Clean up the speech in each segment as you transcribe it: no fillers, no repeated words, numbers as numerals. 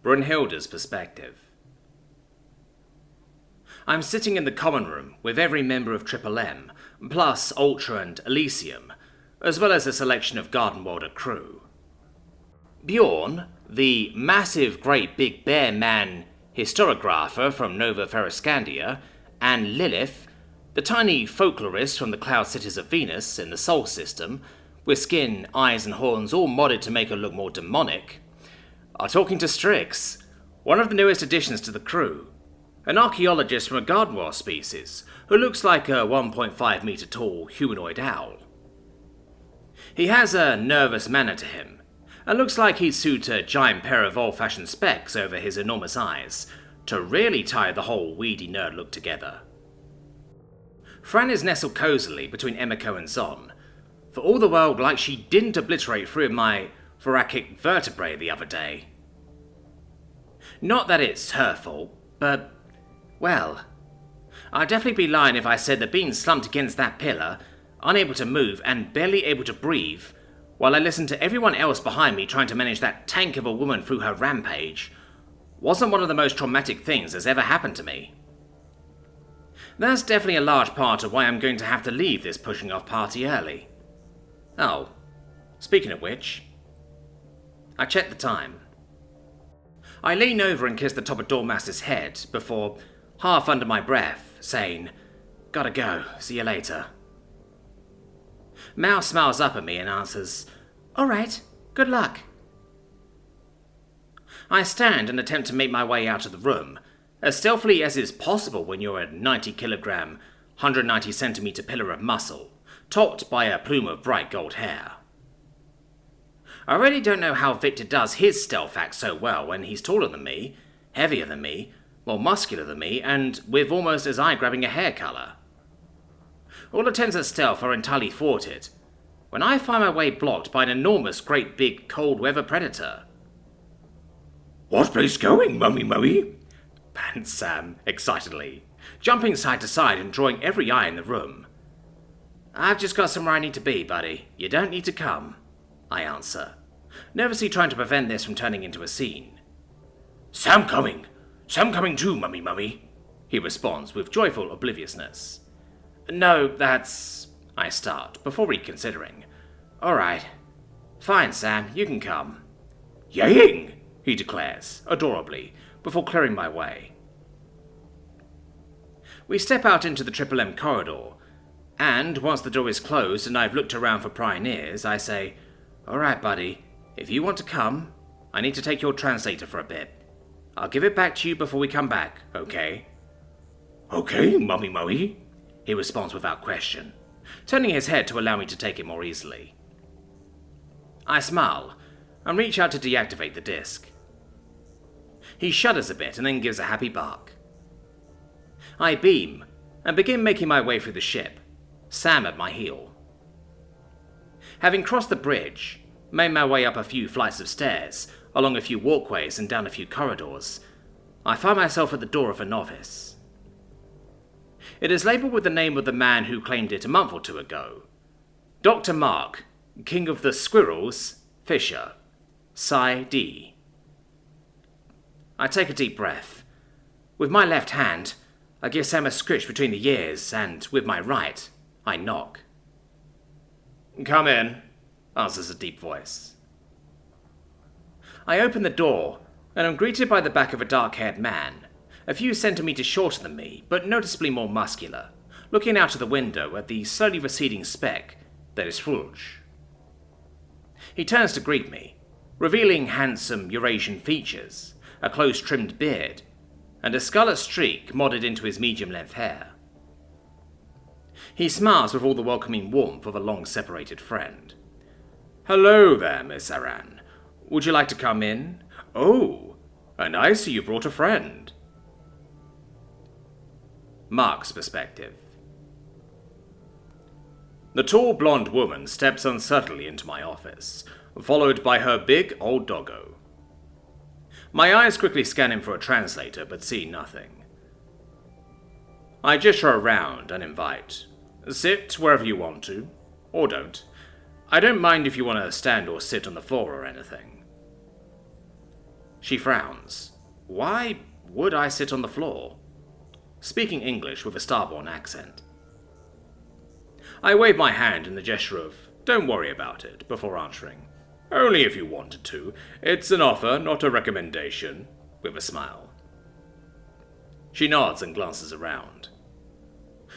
Brunhilde's perspective. I'm sitting in the common room with every member of Triple M, plus Ultra and Elysium, as well as a selection of Garden Worlder crew. Bjorn, the massive great big bear man historiographer from Nova Ferriscandia, and Lilith, the tiny folklorist from the cloud cities of Venus in the Sol system, with skin, eyes and horns all modded to make her look more demonic, are talking to Scritches, one of the newest additions to the crew, an archaeologist from a Garden World species who looks like a 1.5 meter tall humanoid owl. He has a nervous manner to him, and looks like he'd suit a giant pair of old-fashioned specs over his enormous eyes to really tie the whole weedy nerd look together. Fran is nestled cozily between Emiko and Zon, for all the world like she didn't obliterate 3 of my thoracic vertebrae the other day. Not that it's her fault, but, well, I'd definitely be lying if I said that being slumped against that pillar, unable to move and barely able to breathe, while I listened to everyone else behind me trying to manage that tank of a woman through her rampage, wasn't one of the most traumatic things that's ever happened to me. That's definitely a large part of why I'm going to have to leave this pushing off party early. Oh, speaking of which, I checked the time. I lean over and kiss the top of Dormaster's head before, half under my breath, saying, "Gotta go, see you later." Mal smiles up at me and answers, "Alright, good luck." I stand and attempt to make my way out of the room, as stealthily as is possible when you're a 90-kilogram, 190-centimeter pillar of muscle, topped by a plume of bright gold hair. I really don't know how Victor does his stealth act so well when he's taller than me, heavier than me, more muscular than me, and with almost as eye-grabbing a hair colour. All attempts at stealth are entirely thwarted, when I find my way blocked by an enormous great big cold weather predator. "What place going, mummy?" pants Sam excitedly, jumping side to side and drawing every eye in the room. "I've just got somewhere I need to be, buddy. You don't need to come," I answer, nervously trying to prevent this from turning into a scene. Sam coming too, mummy," he responds with joyful obliviousness. "No, that's..." I start, before reconsidering. "Alright. Fine, Sam, you can come." "Yaying!" he declares, adorably, before clearing my way. We step out into the Triple M corridor, and once the door is closed and I've looked around for prying ears, I say, "Alright, buddy, if you want to come, I need to take your translator for a bit. I'll give it back to you before we come back, okay?" "Okay, mummy," he responds without question, turning his head to allow me to take it more easily. I smile and reach out to deactivate the disc. He shudders a bit and then gives a happy bark. I beam and begin making my way through the ship, Sam at my heel. Having crossed the bridge, made my way up a few flights of stairs, along a few walkways and down a few corridors, I find myself at the door of an office. It is labelled with the name of the man who claimed it a month or 2 ago. Dr. Mark, King of the Squirrels, Fisher, Psi D. I take a deep breath. With my left hand, I give Sam a scritch between the ears, and with my right, I knock. "Come in," answers a deep voice. I open the door, and am greeted by the back of a dark-haired man, a few centimetres shorter than me, but noticeably more muscular, looking out of the window at the slowly receding speck that is Fulge. He turns to greet me, revealing handsome Eurasian features, a close-trimmed beard, and a scarlet streak modded into his medium-length hair. He smiles with all the welcoming warmth of a long-separated friend. "Hello there, Miss Aran. Would you like to come in? Oh, and I see you brought a friend." Mark's perspective. The tall blonde woman steps uncertainly into my office, followed by her big old doggo. My eyes quickly scan him for a translator, but see nothing. I gesture around and invite. Sit wherever you want to, or don't. I don't mind if you want to stand or sit on the floor or anything. She frowns. Why would I sit on the floor? Speaking English with a starborn accent. I wave my hand in the gesture of, don't worry about it, before answering. Only if you wanted to. It's an offer, not a recommendation, with a smile. She nods and glances around.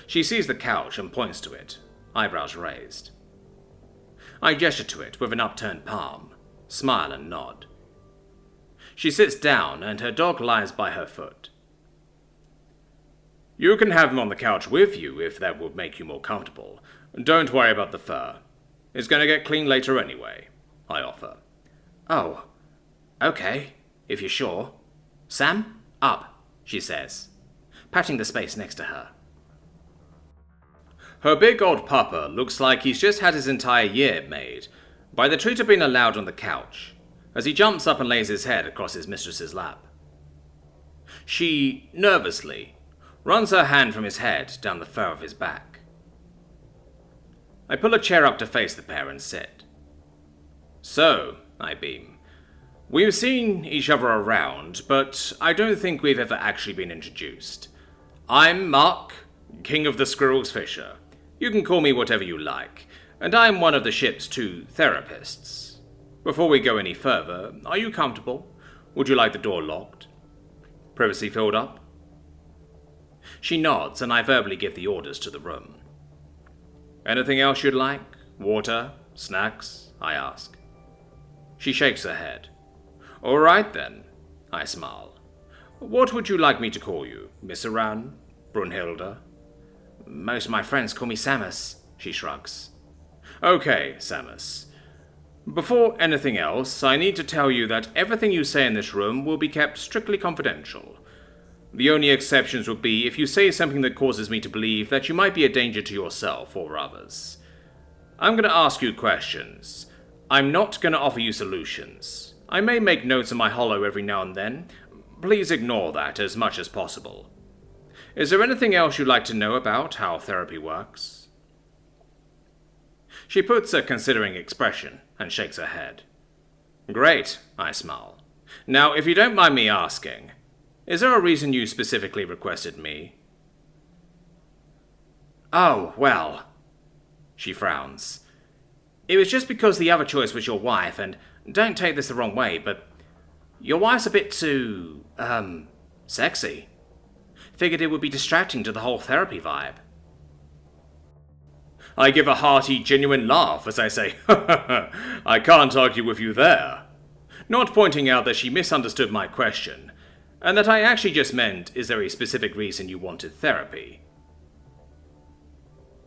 She sees the couch and points to it, eyebrows raised. I gesture to it with an upturned palm, smile and nod. She sits down and her dog lies by her foot. You can have him on the couch with you if that would make you more comfortable. Don't worry about the fur. It's going to get clean later anyway, I offer. Oh, okay, if you're sure. Sam, up, she says, patting the space next to her. Her big old pupper looks like he's just had his entire year made by the treat of being allowed on the couch, as he jumps up and lays his head across his mistress's lap. She, nervously, runs her hand from his head down the fur of his back. I pull a chair up to face the pair and sit. So, I beam, we've seen each other around, but I don't think we've ever actually been introduced. I'm Mark, King of the Squirrels Fisher. You can call me whatever you like, and I'm one of the ship's 2 therapists. Before we go any further, are you comfortable? Would you like the door locked? Privacy filled up? She nods, and I verbally give the orders to the room. Anything else you'd like? Water? Snacks? I ask. She shakes her head. All right then, I smile. What would you like me to call you? Miss Aran? Brunhilde? Most of my friends call me Samus, she shrugs. Okay, Samus. Before anything else, I need to tell you that everything you say in this room will be kept strictly confidential. The only exceptions would be if you say something that causes me to believe that you might be a danger to yourself or others. I'm going to ask you questions. I'm not going to offer you solutions. I may make notes in my holo every now and then. Please ignore that as much as possible. Is there anything else you'd like to know about how therapy works? She puts a considering expression and shakes her head. Great, I smile. Now, if you don't mind me asking, is there a reason you specifically requested me? Oh, well, she frowns. It was just because the other choice was your wife, and don't take this the wrong way, but your wife's a bit too, sexy. Figured it would be distracting to the whole therapy vibe. I give a hearty, genuine laugh as I say, I can't argue with you there. Not pointing out that she misunderstood my question, and that I actually just meant, is there a specific reason you wanted therapy?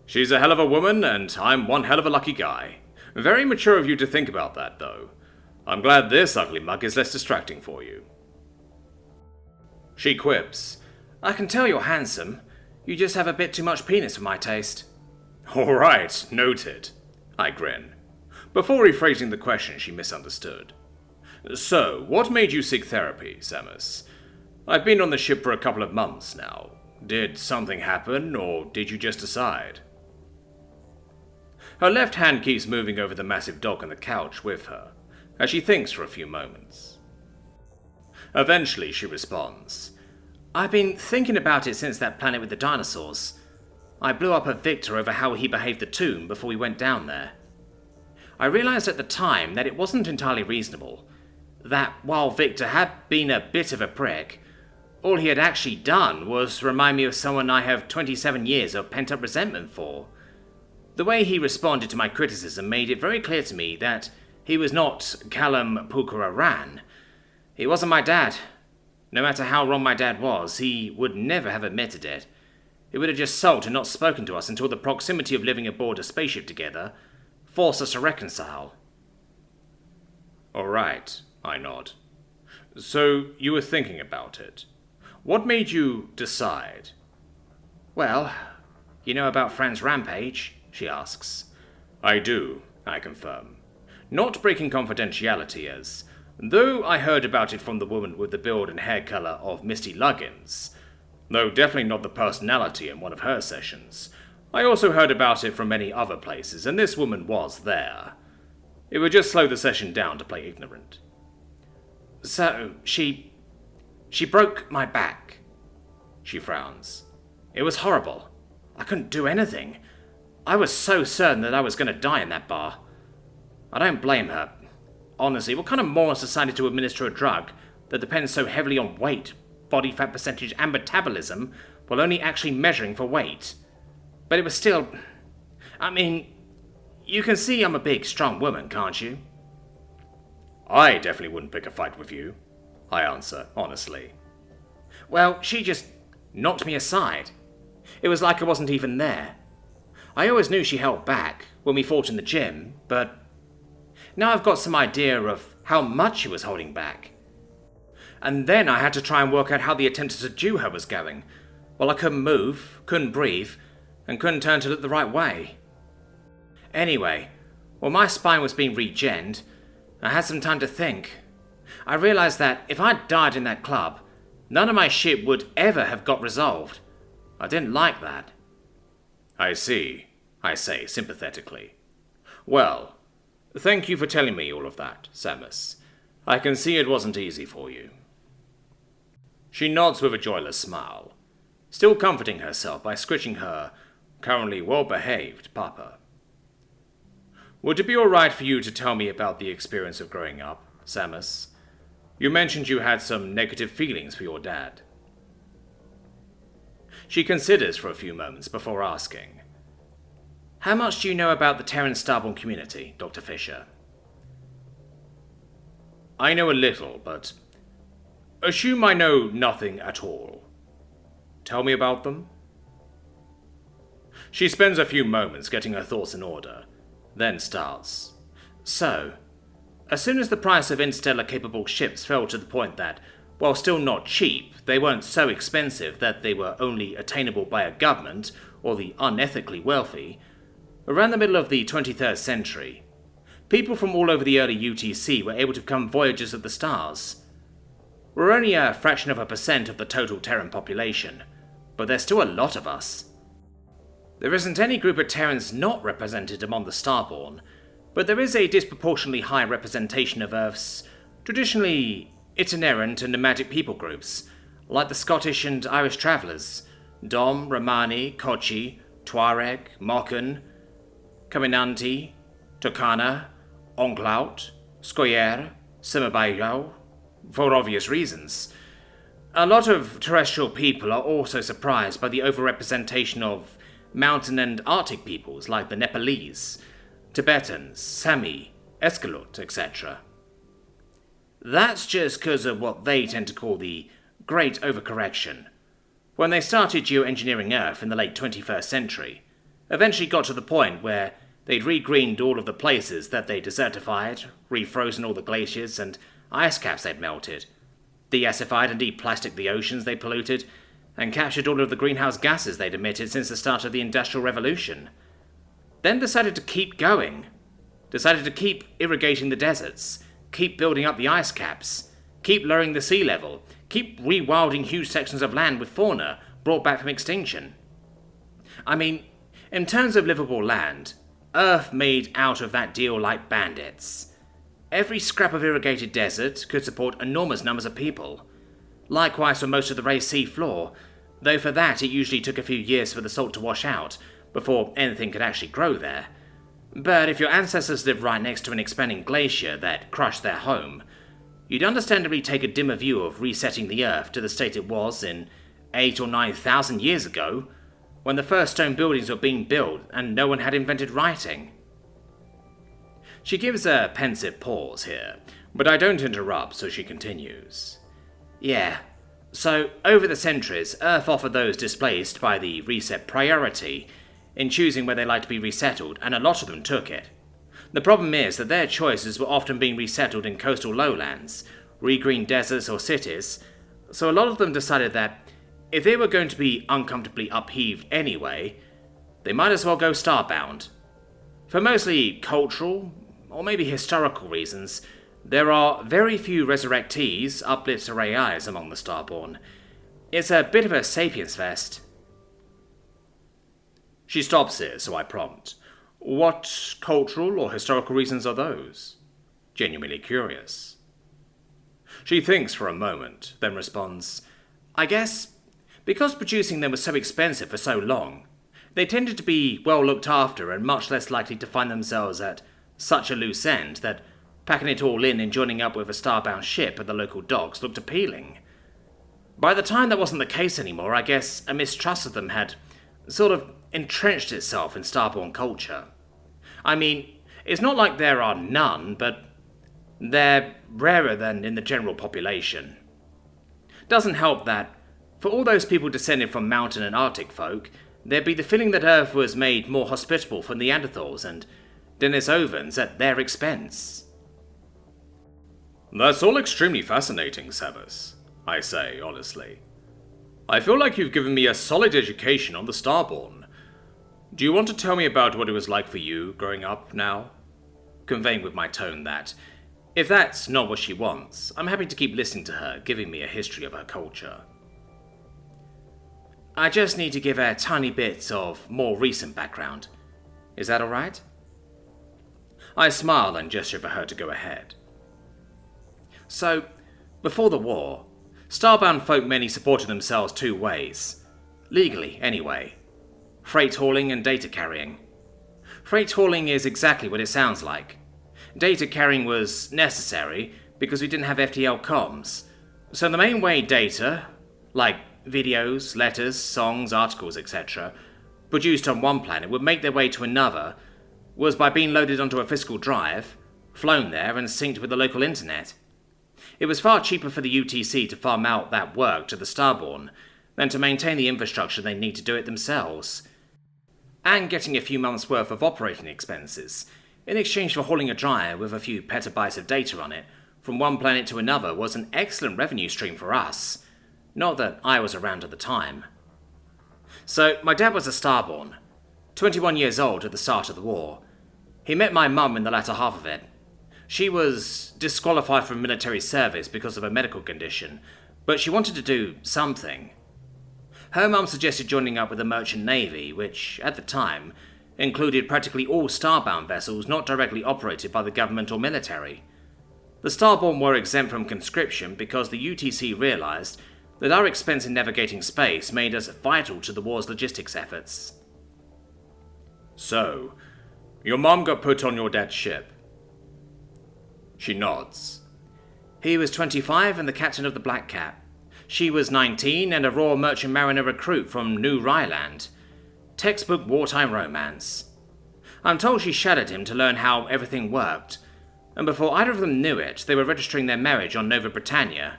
She's a hell of a woman, and I'm one hell of a lucky guy. Very mature of you to think about that, though. I'm glad this ugly mug is less distracting for you. She quips, I can tell you're handsome. You just have a bit too much penis for my taste. All right, noted. I grin, before rephrasing the question she misunderstood. So, what made you seek therapy, Samus? I've been on the ship for a couple of months now. Did something happen, or did you just decide? Her left hand keeps moving over the massive dog on the couch with her, as she thinks for a few moments. Eventually, she responds, I've been thinking about it since that planet with the dinosaurs. I blew up at Victor over how he behaved the tomb before we went down there. I realized at the time that it wasn't entirely reasonable, that while Victor had been a bit of a prick, all he had actually done was remind me of someone I have 27 years of pent-up resentment for. The way he responded to my criticism made it very clear to me that he was not Callum Pukara Ran. He wasn't my dad. No matter how wrong my dad was, he would never have admitted it. He would have just sulked and not spoken to us until the proximity of living aboard a spaceship together forced us to reconcile. All right, I nod. So you were thinking about it. What made you decide? Well, you know about Fran's rampage, she asks. I do, I confirm. Not breaking confidentiality as, though I heard about it from the woman with the build and hair colour of Misty Luggins, though definitely not the personality in one of her sessions, I also heard about it from many other places, and this woman was there. It would just slow the session down to play ignorant. So, she broke my back. She frowns. It was horrible. I couldn't do anything. I was so certain that I was going to die in that bar. I don't blame her. Honestly, what kind of morons decided to administer a drug that depends so heavily on weight, body fat percentage, and metabolism, while only actually measuring for weight? But it was still... I mean, you can see I'm a big, strong woman, can't you? I definitely wouldn't pick a fight with you, I answer, honestly. Well, she just knocked me aside. It was like I wasn't even there. I always knew she held back when we fought in the gym, but now I've got some idea of how much she was holding back. And then I had to try and work out how the attempt to subdue her was going. Well, I couldn't move, couldn't breathe, and couldn't turn to look the right way. Anyway, while my spine was being regened, I had some time to think. I realized that if I'd died in that club, none of my shit would ever have got resolved. I didn't like that. I see, I say sympathetically. Well, thank you for telling me all of that, Samus. I can see it wasn't easy for you. She nods with a joyless smile, still comforting herself by scritching her currently well-behaved papa. Would it be alright for you to tell me about the experience of growing up, Samus? You mentioned you had some negative feelings for your dad. She considers for a few moments before asking, How much do you know about the Terran starborn community, Dr. Fisher? I know a little, but assume I know nothing at all. Tell me about them. She spends a few moments getting her thoughts in order, then starts. So, as soon as the price of interstellar-capable ships fell to the point that, while still not cheap, they weren't so expensive that they were only attainable by a government or the unethically wealthy, around the middle of the 23rd century, people from all over the early UTC were able to become voyagers of the stars. We're only a fraction of a percent of the total Terran population, but there's still a lot of us. There isn't any group of Terrans not represented among the starborn, but there is a disproportionately high representation of Earth's traditionally itinerant and nomadic people groups, like the Scottish and Irish travellers, Dom, Romani, Kochi, Tuareg, Moken, Caminanti, Turkana, Onglaut, Skoyer, Semabayao, for obvious reasons. A lot of terrestrial people are also surprised by the overrepresentation of mountain and Arctic peoples like the Nepalese, Tibetans, Sami, Escalot, etc. That's just because of what they tend to call the Great Overcorrection. When they started geoengineering Earth in the late 21st century, eventually got to the point where they'd regreened all of the places that they desertified, refrozen all the glaciers and ice caps they'd melted, deacidified and deplasticked the oceans they polluted, and captured all of the greenhouse gases they'd emitted since the start of the Industrial Revolution. Then decided to keep going. Decided to keep irrigating the deserts, keep building up the ice caps, keep lowering the sea level, keep rewilding huge sections of land with fauna brought back from extinction. I mean, in terms of livable land, Earth made out of that deal like bandits. Every scrap of irrigated desert could support enormous numbers of people. Likewise for most of the raised sea floor, though for that it usually took a few years for the salt to wash out before anything could actually grow there. But if your ancestors lived right next to an expanding glacier that crushed their home, you'd understandably take a dimmer view of resetting the Earth to the state it was in 8,000 or 9,000 years ago, when the first stone buildings were being built and no one had invented writing. She gives a pensive pause here, but I don't interrupt, so she continues. Yeah, so over the centuries, Earth offered those displaced by the reset priority in choosing where they like to be resettled, and a lot of them took it. The problem is that their choices were often being resettled in coastal lowlands, regreened deserts or cities, so a lot of them decided that if they were going to be uncomfortably upheaved anyway, they might as well go starbound. For mostly cultural, or maybe historical reasons, there are very few resurrectees, uplifts or AIs among the starborn. It's a bit of a sapiens fest. She stops here, so I prompt. What cultural or historical reasons are those? Genuinely curious. She thinks for a moment, then responds, I guess because producing them was so expensive for so long, they tended to be well looked after and much less likely to find themselves at such a loose end that packing it all in and joining up with a starbound ship at the local docks looked appealing. By the time that wasn't the case anymore, I guess a mistrust of them had sort of entrenched itself in starborn culture. I mean, it's not like there are none, but they're rarer than in the general population. Doesn't help that, for all those people descended from mountain and Arctic folk, there'd be the feeling that Earth was made more hospitable for Neanderthals and Denisovans at their expense. That's all extremely fascinating, Samus, I say, honestly. I feel like you've given me a solid education on the starborn. Do you want to tell me about what it was like for you growing up now? Conveying with my tone that, if that's not what she wants, I'm happy to keep listening to her, giving me a history of her culture. I just need to give a tiny bit of more recent background. Is that alright? I smile and gesture for her to go ahead. So, before the war, starbound folk mainly supported themselves two ways. Legally, anyway. Freight hauling and data carrying. Freight hauling is exactly what it sounds like. Data carrying was necessary because we didn't have FTL comms. So the main way data, like videos, letters, songs, articles, etc., produced on one planet would make their way to another was by being loaded onto a physical drive, flown there and synced with the local internet. It was far cheaper for the UTC to farm out that work to the starborn than to maintain the infrastructure they need to do it themselves. And getting a few months' worth of operating expenses in exchange for hauling a drive with a few petabytes of data on it from one planet to another was an excellent revenue stream for us. Not that I was around at the time. So, my dad was a starborn, 21 years old at the start of the war. He met my mum in the latter half of it. She was disqualified from military service because of a medical condition, but she wanted to do something. Her mum suggested joining up with the merchant navy, which, at the time, included practically all starbound vessels not directly operated by the government or military. The starborn were exempt from conscription because the UTC realised that our expense in navigating space made us vital to the war's logistics efforts. So, your mum got put on your dad's ship? She nods. He was 25 and the captain of the Black Cat. She was 19 and a raw merchant mariner recruit from New Ryland. Textbook wartime romance. I'm told she shadowed him to learn how everything worked, and before either of them knew it, they were registering their marriage on Nova Britannia.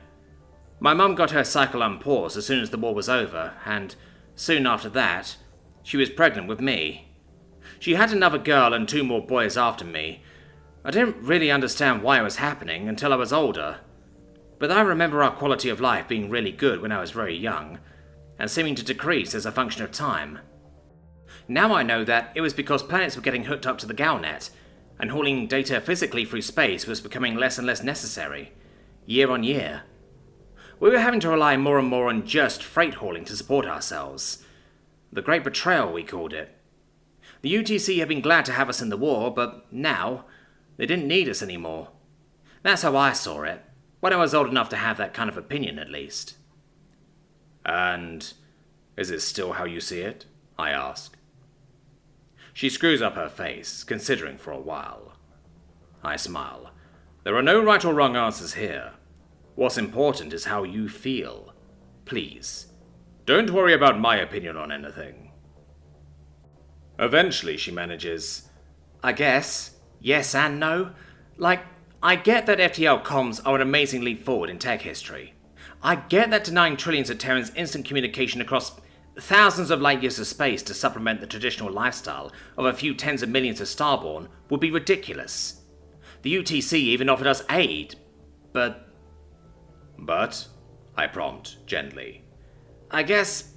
My mum got her cycle unpaused as soon as the war was over, and soon after that, she was pregnant with me. She had another girl and 2 more boys after me. I didn't really understand why it was happening until I was older, but I remember our quality of life being really good when I was very young, and seeming to decrease as a function of time. Now I know that it was because planets were getting hooked up to the Galnet, and hauling data physically through space was becoming less and less necessary, year on year. We were having to rely more and more on just freight hauling to support ourselves. The Great Betrayal, we called it. The UTC had been glad to have us in the war, but now, they didn't need us anymore. That's how I saw it, when I was old enough to have that kind of opinion at least. And is it still how you see it? I ask. She screws up her face, considering for a while. I smile. There are no right or wrong answers here. What's important is how you feel. Please, don't worry about my opinion on anything. Eventually she manages, I guess, yes and no. Like, I get that FTL comms are an amazing leap forward in tech history. I get that denying trillions of Terrans instant communication across thousands of light years of space to supplement the traditional lifestyle of a few tens of millions of starborn would be ridiculous. The UTC even offered us aid, but, I prompt gently. I guess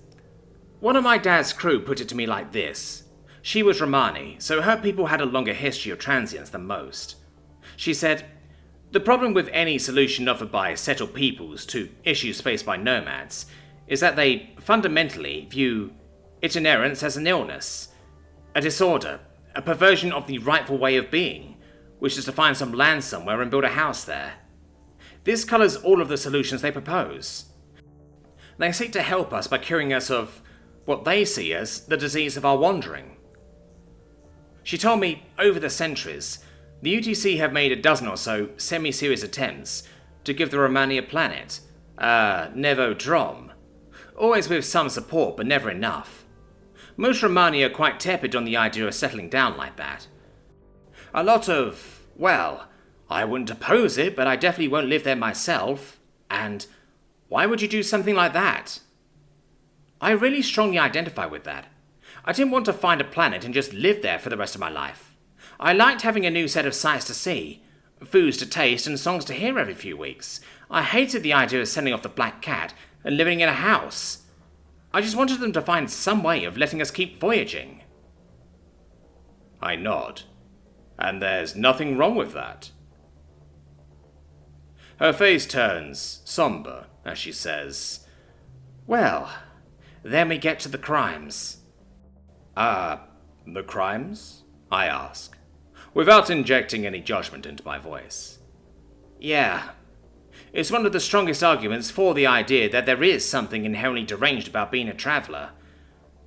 one of my dad's crew put it to me like this. She was Romani, so her people had a longer history of transience than most. She said, the problem with any solution offered by settled peoples to issues faced by nomads is that they fundamentally view itinerance as an illness, a disorder, a perversion of the rightful way of being, which is to find some land somewhere and build a house there. This colours all of the solutions they propose. They seek to help us by curing us of what they see as the disease of our wandering. She told me, over the centuries, the UTC have made a dozen or so semi-serious attempts to give the Romani a planet, Nevo-Drom, always with some support but never enough. Most Romani are quite tepid on the idea of settling down like that. A lot of, well, I wouldn't oppose it, but I definitely won't live there myself, and why would you do something like that? I really strongly identify with that. I didn't want to find a planet and just live there for the rest of my life. I liked having a new set of sights to see, foods to taste, and songs to hear every few weeks. I hated the idea of sending off the Black Cat and living in a house. I just wanted them to find some way of letting us keep voyaging. I nod. And there's nothing wrong with that. Her face turns somber as she says, "Well, then we get to the crimes." The crimes? I ask, without injecting any judgment into my voice. Yeah. It's one of the strongest arguments for the idea that there is something inherently deranged about being a traveller.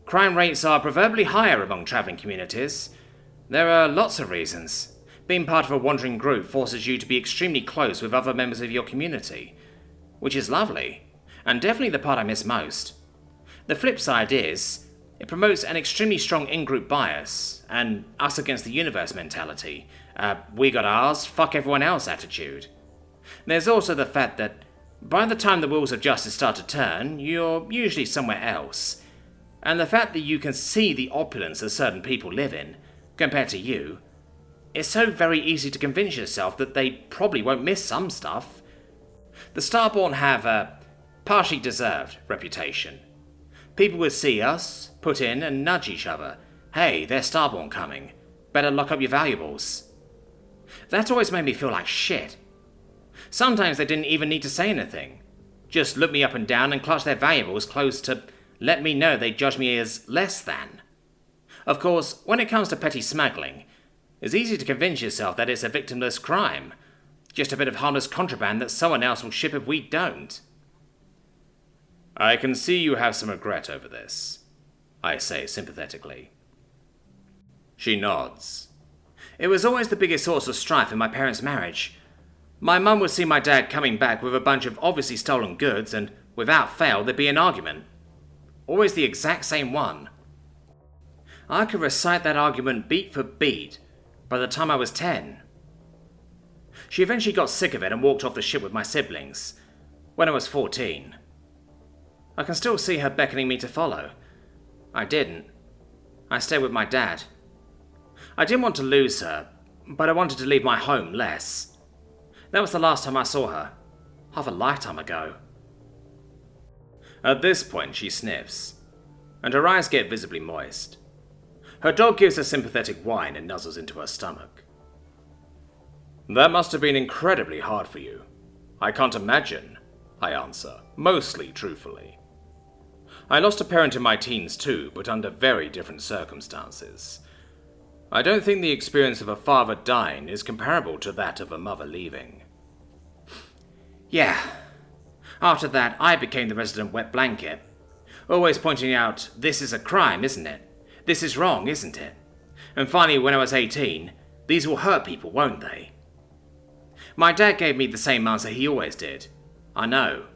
Crime rates are proverbially higher among travelling communities. There are lots of reasons. Being part of a wandering group forces you to be extremely close with other members of your community, which is lovely, and definitely the part I miss most. The flip side is, it promotes an extremely strong in-group bias, and us against the universe mentality, we got ours, fuck everyone else attitude. There's also the fact that by the time the wheels of justice start to turn, you're usually somewhere else, and the fact that you can see the opulence that certain people live in, compared to you, it's so very easy to convince yourself that they probably won't miss some stuff. The starborn have a partially deserved reputation. People would see us, put in, and nudge each other. Hey, there's starborn coming. Better lock up your valuables. That always made me feel like shit. Sometimes they didn't even need to say anything. Just look me up and down and clutch their valuables close to let me know they judge me as less than. Of course, when it comes to petty smuggling, it's easy to convince yourself that it's a victimless crime. Just a bit of harmless contraband that someone else will ship if we don't. I can see you have some regret over this, I say sympathetically. She nods. It was always the biggest source of strife in my parents' marriage. My mum would see my dad coming back with a bunch of obviously stolen goods, and without fail there'd be an argument. Always the exact same one. I could recite that argument beat for beat by the time I was 10. She eventually got sick of it and walked off the ship with my siblings, when I was 14. I can still see her beckoning me to follow. I didn't. I stayed with my dad. I didn't want to lose her, but I wanted to leave my home less. That was the last time I saw her, half a lifetime ago. At this point she sniffs, and her eyes get visibly moist. Her dog gives a sympathetic whine and nuzzles into her stomach. That must have been incredibly hard for you. I can't imagine, I answer, mostly truthfully. I lost a parent in my teens too, but under very different circumstances. I don't think the experience of a father dying is comparable to that of a mother leaving. Yeah. After that, I became the resident wet blanket. Always pointing out, this is a crime, isn't it? This is wrong, isn't it? And finally, when I was 18, these will hurt people, won't they? My dad gave me the same answer he always did. I know.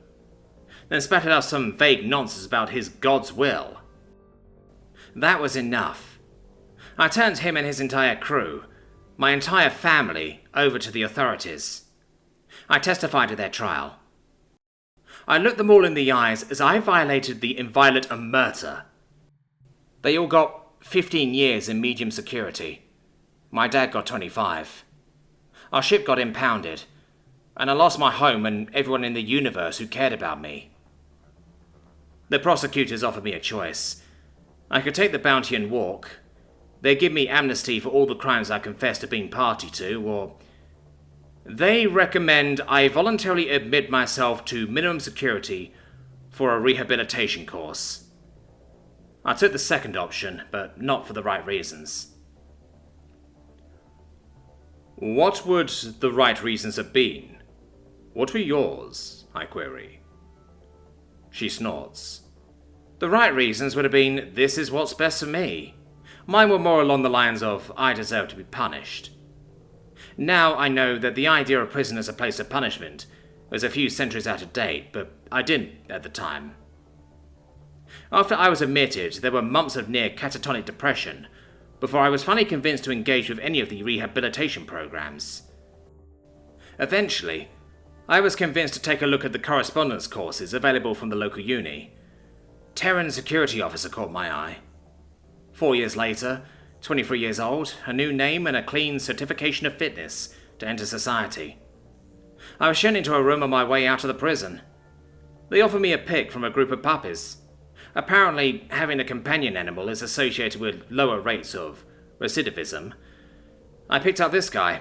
Then spattered out some vague nonsense about his God's will. That was enough. I turned him and his entire crew, my entire family, over to the authorities. I testified at their trial. I looked them all in the eyes as I violated the inviolate omerta. They all got 15 years in medium security. My dad got 25. Our ship got impounded, and I lost my home and everyone in the universe who cared about me. The prosecutors offered me a choice. I could take the bounty and walk. They give me amnesty for all the crimes I confessed to being party to, or they recommend I voluntarily admit myself to minimum security for a rehabilitation course. I took the second option, but not for the right reasons. What would the right reasons have been? What were yours? I query. She snorts. The right reasons would have been, this is what's best for me. Mine were more along the lines of, I deserve to be punished. Now I know that the idea of prison as a place of punishment was a few centuries out of date, but I didn't at the time. After I was admitted, there were months of near catatonic depression before I was finally convinced to engage with any of the rehabilitation programs. Eventually, I was convinced to take a look at the correspondence courses available from the local uni. Terran security officer caught my eye. 4 years later, 23 years old, a new name and a clean certification of fitness to enter society. I was shown into a room on my way out of the prison. They offered me a pick from a group of puppies. Apparently, having a companion animal is associated with lower rates of recidivism. I picked up this guy.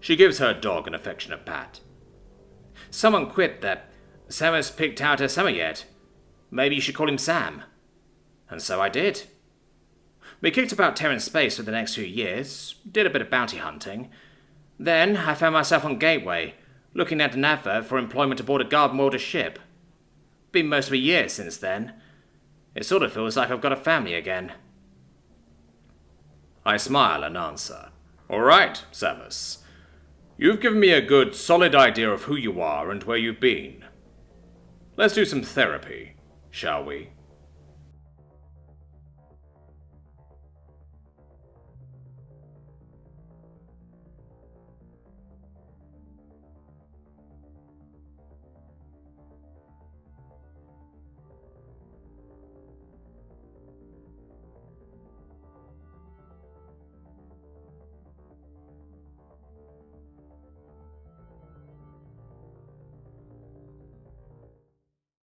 She gives her dog an affectionate pat. Someone quipped that Samus picked out her summer yet. Maybe you should call him Sam. And so I did. We kicked about Terran space for the next few years, did a bit of bounty hunting. Then I found myself on Gateway, looking at an advert for employment aboard a Garden-Welder ship. Been most of a year since then. It sort of feels like I've got a family again. I smile and answer. All right, Samus. You've given me a good, solid idea of who you are and where you've been. Let's do some therapy, shall we?